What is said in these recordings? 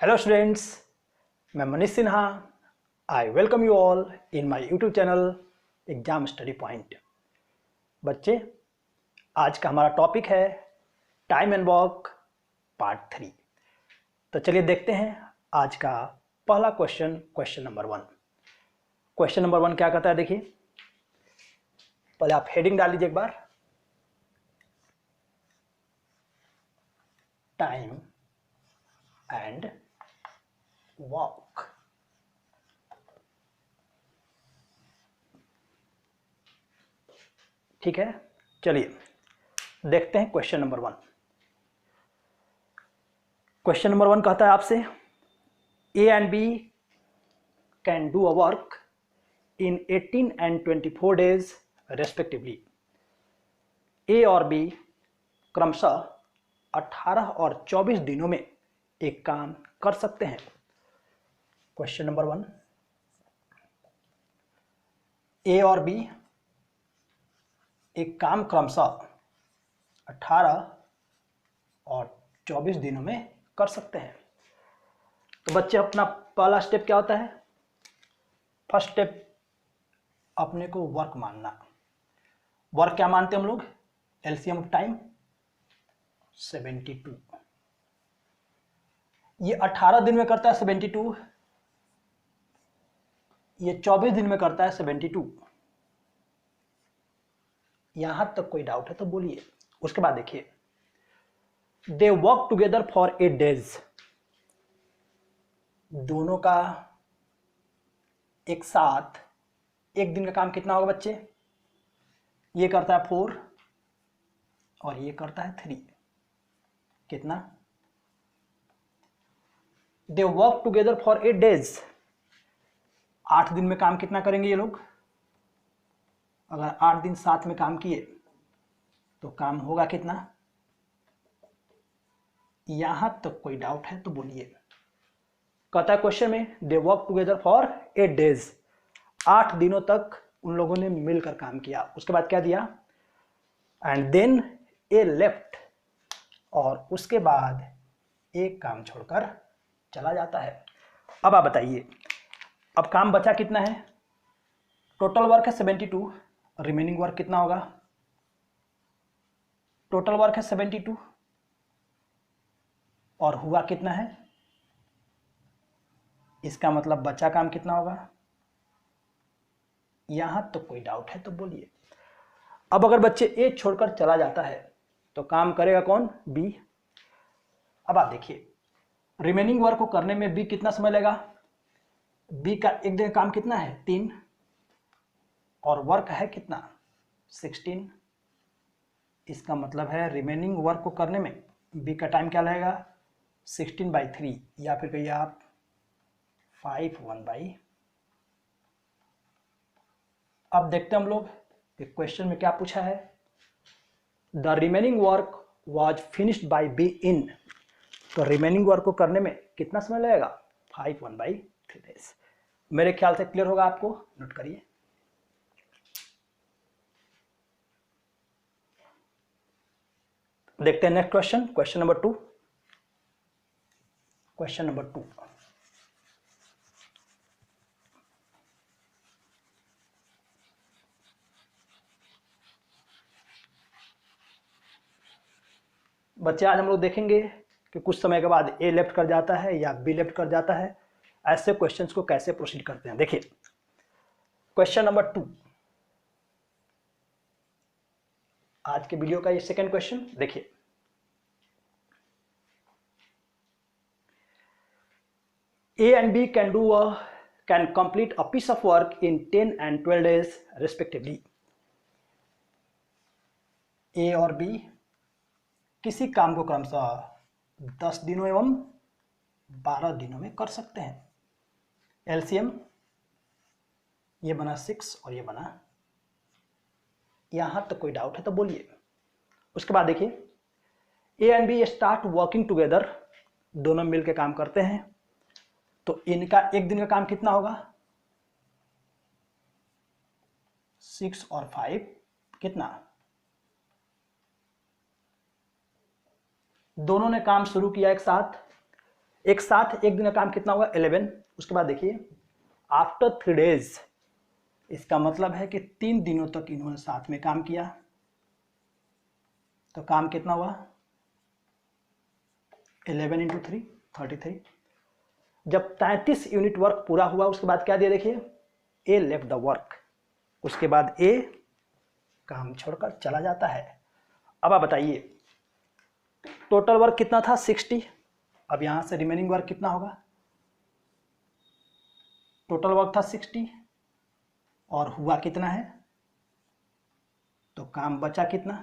Hello students, मैं Manish Sinha. I welcome you all in my YouTube channel exam study point. बच्चे, आज का हमारा टॉपिक है टाइम एंड वर्क पार्ट 3। तो चलिए देखते हैं आज का पहला क्वेश्चन नंबर 1। क्वेश्चन नंबर 1 क्या कहता है, देखिए। पहले आप हेडिंग डाल लीजिए एक बार, टाइम एंड वर्क। ठीक है, चलिए देखते हैं क्वेश्चन नंबर 1। क्वेश्चन नंबर 1 कहता है आपसे, A and B can do a work in 18 and 24 days respectively. A और बी क्रमशः 18 और 24 दिनों में एक काम कर सकते हैं। क्वेश्चन नंबर 1, ए और बी एक काम क्रमशः 18 और 24 दिनों में कर सकते हैं। तो बच्चे, अपना पहला स्टेप क्या होता है? फर्स्ट स्टेप अपने को वर्क मानना। वर्क क्या मानते हैं हम लोग? LCM of time 72। ये 18 दिन में करता है 72, ये 24 दिन में करता है 72। यहां तक कोई डाउट है तो बोलिए। उसके बाद देखिए, they work together for 8 days। दोनों का एक साथ एक दिन का काम कितना होगा बच्चे? ये करता है 4 और ये करता है 3। कितना? They work together for 8 days। 8 दिन में काम कितना करेंगे ये लोग? अगर 8 दिन साथ में काम किए तो काम होगा कितना? यहां तक कोई डाउट है तो बोलिए। कहता है क्वेश्चन में, they work together for 8 days। 8 दिनों तक उन लोगों ने मिलकर काम किया। उसके बाद क्या दिया? एंड देन ए लेफ्ट, और उसके बाद एक काम छोड़कर चला जाता है। अब आप बताइए, अब काम बचा कितना है? टोटल वर्क है 72, रिमेनिंग वर्क कितना होगा? टोटल वर्क है 72 और हुआ कितना है? इसका मतलब बचा काम कितना होगा? यहां तो कोई डाउट है तो बोलिए। अब अगर बच्चे ए छोड़कर चला जाता है तो काम करेगा कौन? बी। अब आप देखिए, रिमेनिंग वर्क को करने में बी कितना समय लगेगा? बी का एक दिन काम कितना है? 3, और वर्क है कितना? 16। इसका मतलब है रिमेनिंग वर्क को करने में बी का टाइम क्या लगेगा? 16/3, या फिर कहिए आप 5/1। अब देखते हैं हम लोग कि क्वेश्चन में क्या पूछा है। The remaining work was finished by be in. तो रिमेनिंग वर्क को करने में कितना समय लगेगा? 5/1/3 days। मेरे ख्याल से क्लियर होगा आपको, नोट करिए। देखते हैं next question, question number 2। Question number 2, बच्चे आज हम लोग देखेंगे कि कुछ समय के बाद ए लेफ्ट कर जाता है या बी लेफ्ट कर जाता है। ऐसे क्वेश्चंस को कैसे प्रोसीड करते हैं, देखिए। क्वेश्चन नंबर 2, आज के वीडियो का ये सेकंड क्वेश्चन देखिए। A and B can complete a piece of work in 10 and 12 days respectively. A और बी किसी काम को क्रमशः 10 दिनों एवं 12 दिनों में कर सकते हैं। एलसीएम ये बना 6 और ये बना। यहां तक कोई डाउट है तो बोलिए। उसके बाद देखिए, A and B start working together. दोनों मिलकर काम करते हैं, तो इनका एक दिन का काम कितना होगा? 6 और 5 कितना? दोनों ने काम शुरू किया एक साथ, एक साथ एक दिन का काम कितना होगा 11। उसके बाद देखिए आफ्टर 3 days, इसका मतलब है कि 3 दिनों तक इन्होंने साथ में काम किया, तो काम कितना हुआ 11 × 3 33। जब 33 यूनिट वर्क पूरा हुआ उसके बाद क्या दिया देखिए ए लेफ्ट द वर्क, उसके बाद ए काम छोड़कर चला जाता है। अब आप बताइए टोटल वर्क कितना था 60, अब यहां से रिमेनिंग वर्क कितना होगा, टोटल वर्क था 60 और हुआ कितना है, तो काम बचा कितना।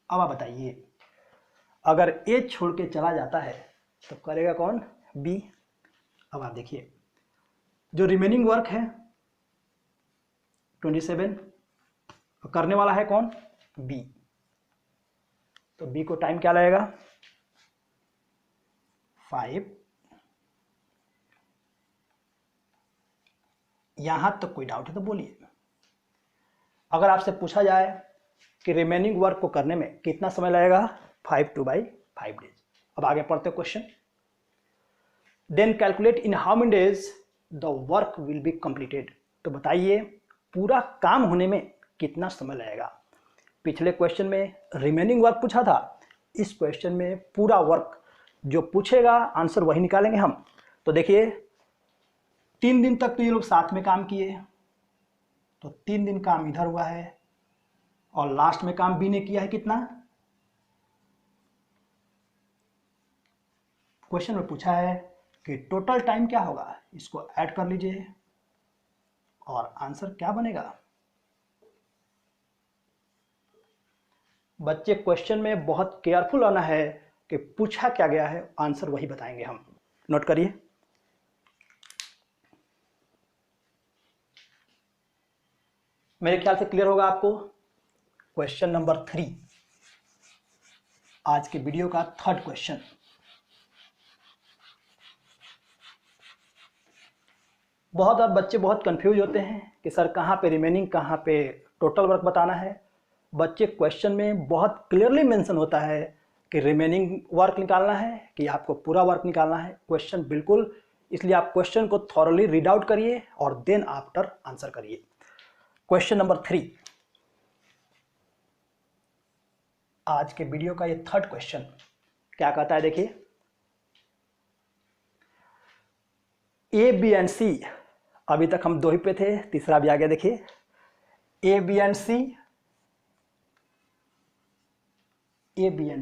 अब आप बताइए अगर ए छोड़ के चला जाता है तो करेगा कौन बी। अब आप देखिए जो रिमेनिंग वर्क है 27, करने वाला है कौन बी, तो बी को टाइम क्या लगेगा 5। यहां तक कोई डाउट है तो बोलिए। अगर आपसे पूछा जाए कि रिमेनिंग वर्क को करने में कितना समय लगेगा 5 2 by 5 days। अब आगे पढ़ते question. Then calculate in how many days the work will be completed, तो बताइए पूरा काम होने में कितना समय लगेगा। पिछले क्वेश्चन में रिमेनिंग वर्क पूछा था, इस क्वेश्चन में पूरा वर्क जो पूछेगा आंसर वही निकालेंगे हम। तो देखिए 3 दिन तक तो ये लोग साथ में काम किए, तो 3 दिन काम इधर हुआ है और लास्ट में काम बी ने किया है कितना, क्वेश्चन में पूछा है कि टोटल टाइम क्या होगा, इसको ऐड कर लीजिए और आंसर क्या बनेगा। बच्चे क्वेश्चन में बहुत केयरफुल होना है कि पूछा क्या गया है, आंसर वही बताएंगे हम। नोट करिए मेरे ख्याल से क्लियर होगा आपको। क्वेश्चन नंबर 3 आज के वीडियो का 3rd क्वेश्चन। बहुत अब बच्चे बहुत कंफ्यूज होते हैं कि सर कहाँ पे रिमेनिंग कहाँ पे टोटल वर्क बताना है। बच्चे क्वेश्चन में बहुत क्लियरली मेंशन होता है कि रिमेनिंग वर्क निकालना है कि आपको पूरा वर्क निकालना है, क्वेश्चन बिल्कुल। इसलिए आप क्वेश्चन को थॉरली रीड आउट करिए और देन आफ्टर आंसर करिए। क्वेश्चन नंबर 3 आज के वीडियो का ये 3rd क्वेश्चन क्या कहता है देखिए, ए बी एंड सी, अभी तक हम 2 ही पे थे, तीसरा भी आ गया देखिए। A B and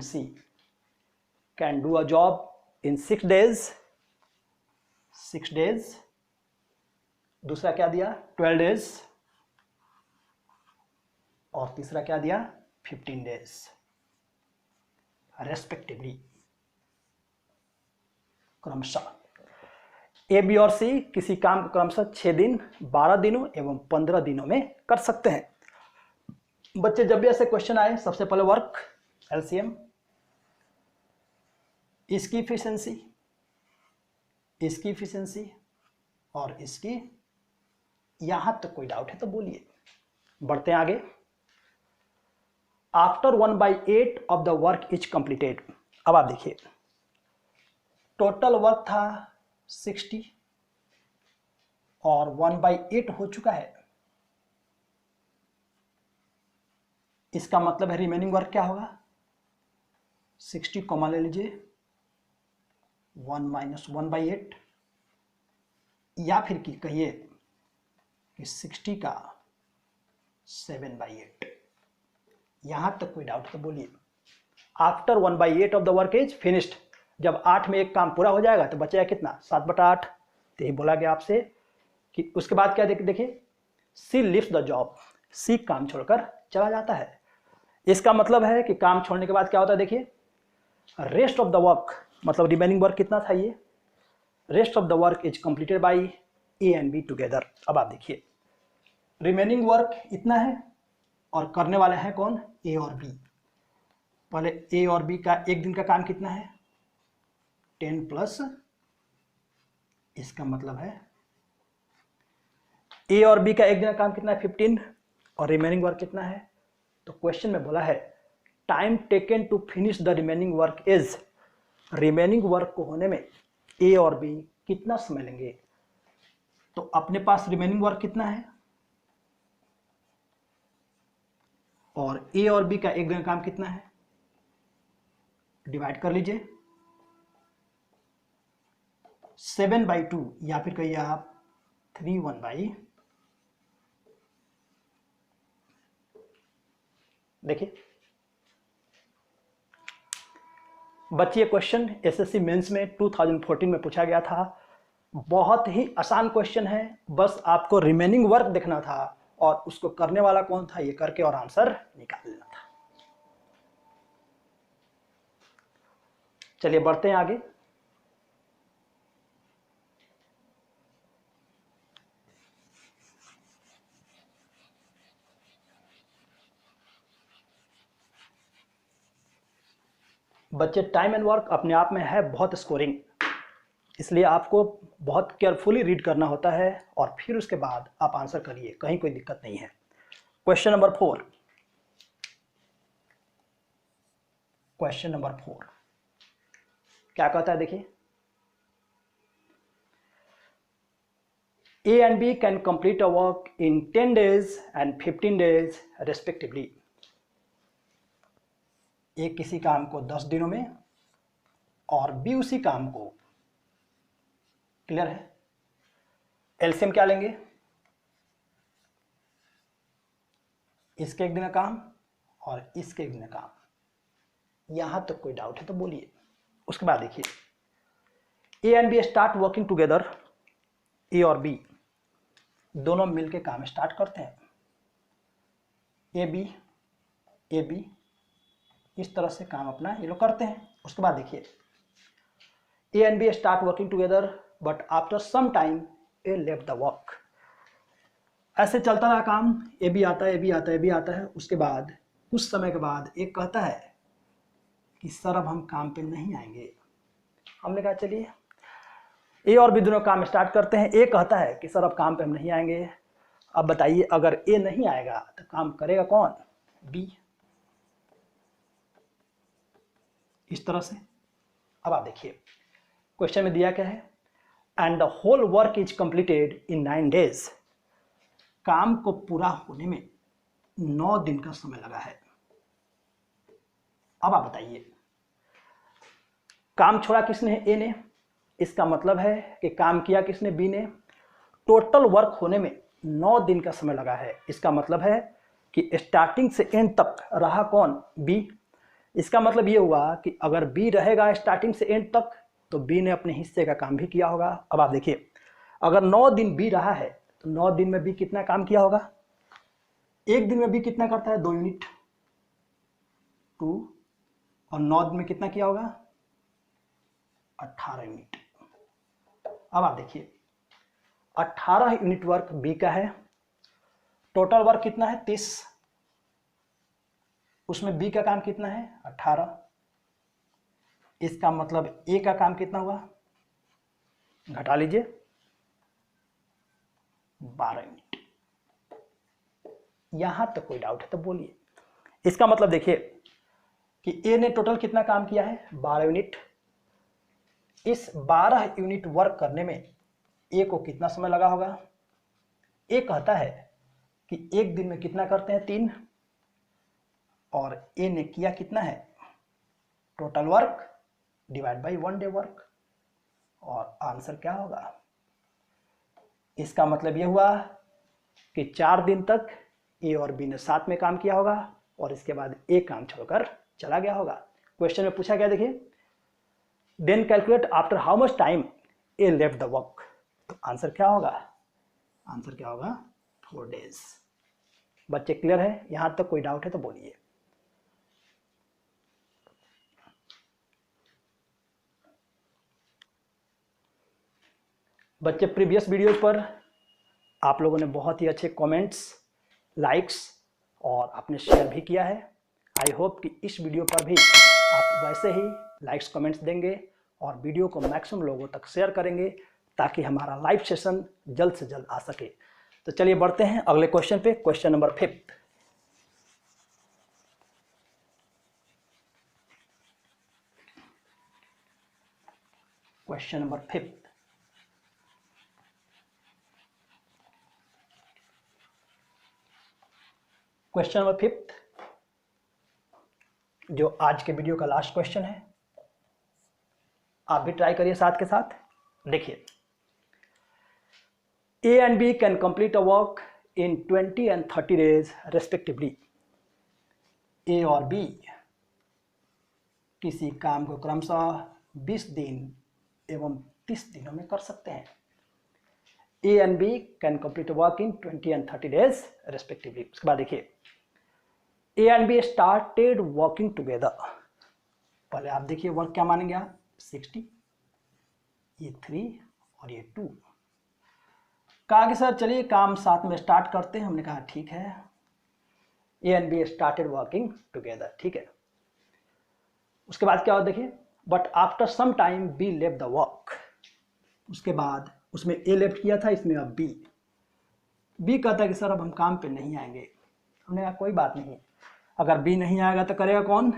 C can do a job in 6 days, 6 days। दूसरा क्या दिया 12 days और तीसरा क्या दिया 15 days रेस्पेक्टिवली। क्रमशः ए बी और सी किसी काम को क्रमशः 6 दिन 12 दिनों एवं 15 दिनों में कर सकते हैं। बच्चे जब भी ऐसे क्वेश्चन आए सबसे पहले वर्क एलसीएम, इसकी इफिशिएंसी और इसकी, यहां तक कोई डाउट है तो बोलिए। बढ़ते हैं आगे। After 1/8 of the work is completed. अब आप देखिए टोटल वर्क था 60 और 1/8 हो चुका है, इसका मतलब है रिमेनिंग वर्क क्या होगा 60 कॉमन ले लीजिए 1 - 1/8, या फिर कि कहिए कि 60 का 7/8। यहां तक कोई डाउट तो बोलिए। After 1/8 of the work is finished, जब 8 में एक काम पूरा हो जाएगा तो बचेगा कितना 7/8। तो यही बोला गया आपसे कि उसके बाद क्या देखिए सी लिफ्ट द जॉब, सी काम छोड़कर चला जाता है। इसका मतलब है कि काम छोड़ने के बाद क्या होता है देखिए रेस्ट ऑफ द वर्क, मतलब रिमेनिंग वर्क कितना था ये, rest of the work is completed by A and be together. अब आप देखिए रिमेनिंग वर्क इतना है और करने वाले हैं कौन ए और बी। पहले ए और बी का एक दिन का काम कितना है 10 प्लस, इसका मतलब है ए और बी का एक दिन का काम कितना है 15 और रिमेनिंग वर्क कितना है। तो क्वेश्चन में बोला है time taken to finish the remaining work is remaining work को होने में ए और बी कितना समय लेंगे। तो अपने पास रिमेनिंग वर्क कितना है और ए और बी का एक दिन का काम कितना है, डिवाइड कर लीजिए 7/2 या फिर कहिए आप 3/1। देखिए बच्चे, क्वेश्चन एसएससी मेंस में 2014 में पूछा गया था। बहुत ही आसान क्वेश्चन है, बस आपको रिमेनिंग वर्क देखना था और उसको करने वाला कौन था ये करके और आंसर निकाल लेना था। चलिए बढ़ते हैं आगे। बच्चे, टाइम एंड वर्क अपने आप में है बहुत स्कोरिंग, इसलिए आपको बहुत केयरफुली रीड करना होता है और फिर उसके बाद आप आंसर करिए, कहीं कोई दिक्कत नहीं है। क्वेश्चन नंबर 4, क्वेश्चन नंबर 4 क्या कहता है, देखिए A and B can complete a work in 10 days and 15 days respectively। A किसी काम को 10 दिनों में और B उसी काम को, क्लियर है, एलसीएम क्या लेंगे, इसके एक दिन का काम और इसके एक दिन का काम। यहां तक कोई डाउट है तो बोलिए। उसके बाद देखिए A and B start working together. A और बी दोनों मिलके काम स्टार्ट करते हैं। ए बी इस तरह से काम अपना ये लोग करते हैं। उसके बाद देखिए A and B start working together but after some time A left the work. ऐसे चलता रहा काम, ए भी आता है, ए भी आता है, ए भी आता है। उसके बाद कुछ समय के बाद एक कहता है कि सर अब हम काम पे नहीं आएंगे। हमने कहा चलिए, ए और बी दोनों काम स्टार्ट करते हैं। ए कहता है कि सर अब काम पे हम नहीं आएंगे। अब बताइए अगर ए नहीं आएगा तो काम करेगा कौन, बी, इस तरह से। अब आप देखिए क्वेश्चन में दिया क्या है, and the whole work is completed in 9 days। काम को पूरा होने में 9 दिन का समय लगा है। अब आप बताइए काम छोड़ा किसने, ए ने, इसका मतलब है कि काम किया किसने, बी ने। टोटल वर्क होने में 9 दिन का समय लगा है। इसका मतलब है कि स्टार्टिंग से एंड तक रहा कौन, बी। इसका मतलब ये हुआ कि अगर बी रहेगा स्टार्टिंग से एंड तक तो बी ने अपने हिस्से का काम भी किया होगा। अब आप देखिए अगर 9 दिन बी रहा है तो 9 दिन में बी कितना काम किया होगा, एक दिन में बी कितना करता है, 2 यूनिट, 2, और 9 दिन में कितना किया होगा, 18 यूनिट। अब आप देखिए 18 यूनिट वर्क बी का है, टोटल वर्क कितना है 30, उसमें बी का काम कितना है 18। इसका मतलब ए का काम कितना हुआ, घटा लीजिए 12 यूनिट। यहां तक कोई डाउट है तो बोलिए। इसका मतलब देखिए कि ए ने टोटल कितना काम किया है, 12 यूनिट। इस 12 यूनिट वर्क करने में ए को कितना समय लगा होगा। ए कहता है कि एक दिन में कितना करते हैं, 3, और ए ने किया कितना है, total work divide by 1 day work, और आंसर क्या होगा। इसका मतलब यह हुआ कि 4 दिन तक ए और बी ने साथ में काम किया होगा और इसके बाद ए काम छोड़कर चला गया होगा। क्वेश्चन में पूछा गया, देखिए then calculate after how much time A left the work. तो आंसर क्या होगा, आंसर क्या होगा, 4 days। बच्चे क्लियर है, यहां तक कोई डाउट है तो बोलिए। बच्चे प्रीवियस वीडियोज पर आप लोगों ने बहुत ही अच्छे कमेंट्स, लाइक्स और आपने शेयर भी किया है। आई होप कि इस वीडियो पर भी आप वैसे ही लाइक्स कमेंट्स देंगे और वीडियो को मैक्सिमम लोगों तक शेयर करेंगे ताकि हमारा लाइव सेशन जल्द से जल्द आ सके। तो चलिए बढ़ते हैं अगले क्वेश्चन पे, question number 5। Question number 5। Question number 5 जो आज के वीडियो का लास्ट क्वेश्चन है, आप भी ट्राई करिए साथ के साथ। देखिए, A and B can complete a work in 20 and 30 days respectively। A और B किसी काम को क्रमशः 20 दिन एवं 30 दिनों में कर सकते हैं। A and B can complete a work in 20 and 30 days respectively। उसके बाद देखिए, A and B started working together। पहले आप देखिए वर्क क्या मानेंगे आप, 60, ये 3 और ये 2। कहा कि सर चलिए काम साथ में स्टार्ट करते हैं। हमने कहा ठीक है। A and B started working together, ठीक है। उसके बाद क्या हुआ देखिए, but after some time B left the work। उसके बाद उसमें A लेफ्ट किया था, इसमें अब B कहता है कि सर अब हम काम पे नहीं आएंगे। हमने कहा कोई बात नहीं, अगर B नहीं आएगा तो करेगा कौन।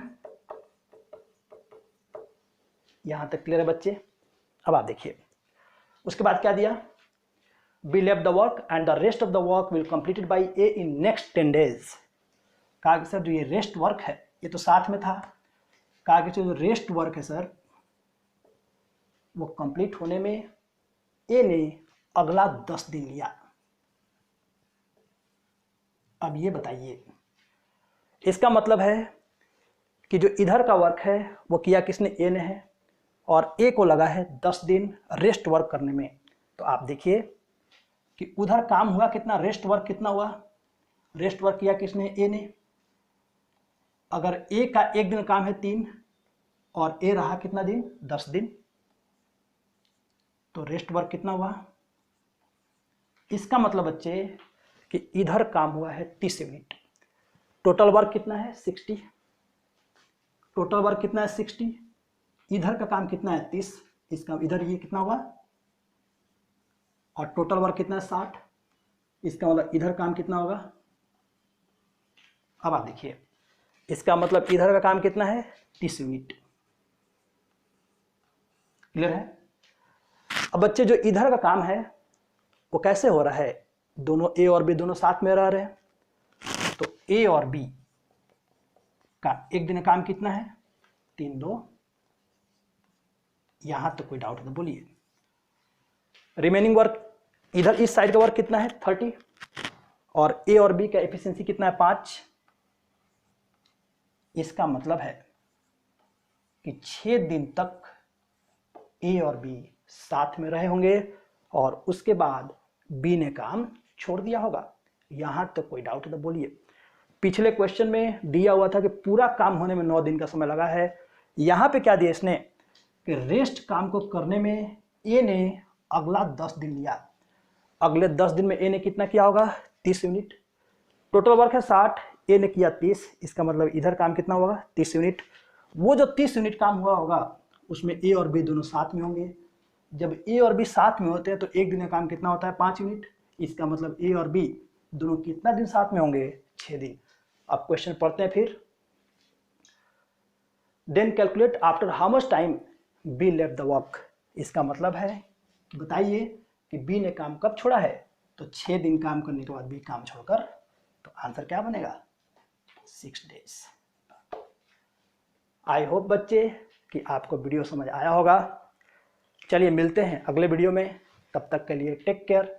यहां तक क्लियर है बच्चे। अब आप देखिए उसके बाद क्या दिया, B left the work and the rest of the work will completed by A in next 10 days। कहा कि सर जो ये रेस्ट वर्क है ये तो साथ में था। कहा कि जो रेस्ट वर्क है सर वो कंप्लीट होने में A ने अगला 10 दिन लिया। अब ये बताइए, इसका मतलब है कि जो इधर का वर्क है वो किया किसने, A ने है, और A को लगा है 10 दिन रेस्ट वर्क करने में। तो आप देखिए कि उधर काम हुआ कितना, रेस्ट वर्क कितना हुआ, रेस्ट वर्क किया किसने, A ने। अगर A का एक दिन काम है 3 और A रहा कितना दिन, 10 दिन, तो रेस्ट वर्क कितना हुआ। इसका मतलब बच्चे कि इधर काम हुआ है 30 यूनिट। टोटल वर्क कितना है 60। टोटल वर्क कितना है 60। इधर का काम कितना है 30, इसका इधर ये कितना हुआ, और टोटल वर्क कितना है 60। इसका मतलब इधर काम कितना होगा। अब आप देखिए इसका मतलब इधर का काम कितना है 30 यूनिट। क्लियर है। अब बच्चे जो इधर का काम है वो कैसे हो रहा है, दोनों A और B दोनों साथ में रह रहे हैं। तो A और B का एक दिन का काम कितना है 3 2। यहां तो कोई डाउट तो बोलिए। रिमेनिंग वर्क इधर इस साइड का वर्क कितना है 30, और A और B का एफिशिएंसी कितना है 5। इसका मतलब है कि 6 दिन तक A और B साथ में रहे होंगे और उसके बाद B ने काम छोड़ दिया होगा। यहां तो कोई डाउट तो बोलिए। पिछले क्वेश्चन में दिया हुआ था कि पूरा काम होने में 9 दिन का समय लगा है। यहां पे क्या दिया इसने कि रेस्ट काम को करने में A ने अगला 10 दिन लिया। अगले 10 दिन में A ने कितना किया होगा 30 यूनिट। टोटल वर्क है 60, A ने किया 30। इसका मतलब इधर काम कितना होगा 30 यूनिट। वो जो 30 यूनिट काम हुआ होगा उसमें A और B दोनों साथ में होंगे। जब A और B साथ में होते हैं तो एक दिन का काम कितना होता है 5 यूनिट। इसका मतलब A और B दोनों कितना दिन साथ में होंगे 6 दिन। अब क्वेश्चन पढ़ते हैं फिर। Then calculate after how much time B left the work. इसका मतलब है कि बताइए कि B ने काम कब छोड़ा है। तो 6 दिन काम करने के बाद B काम छोड़कर, तो आंसर क्या बनेगा 6 डेज। आई होप बच्चे कि आपको वीडियो समझ आया होगा। चलिए मिलते हैं अगले वीडियो में, तब तक के लिए टेक केयर।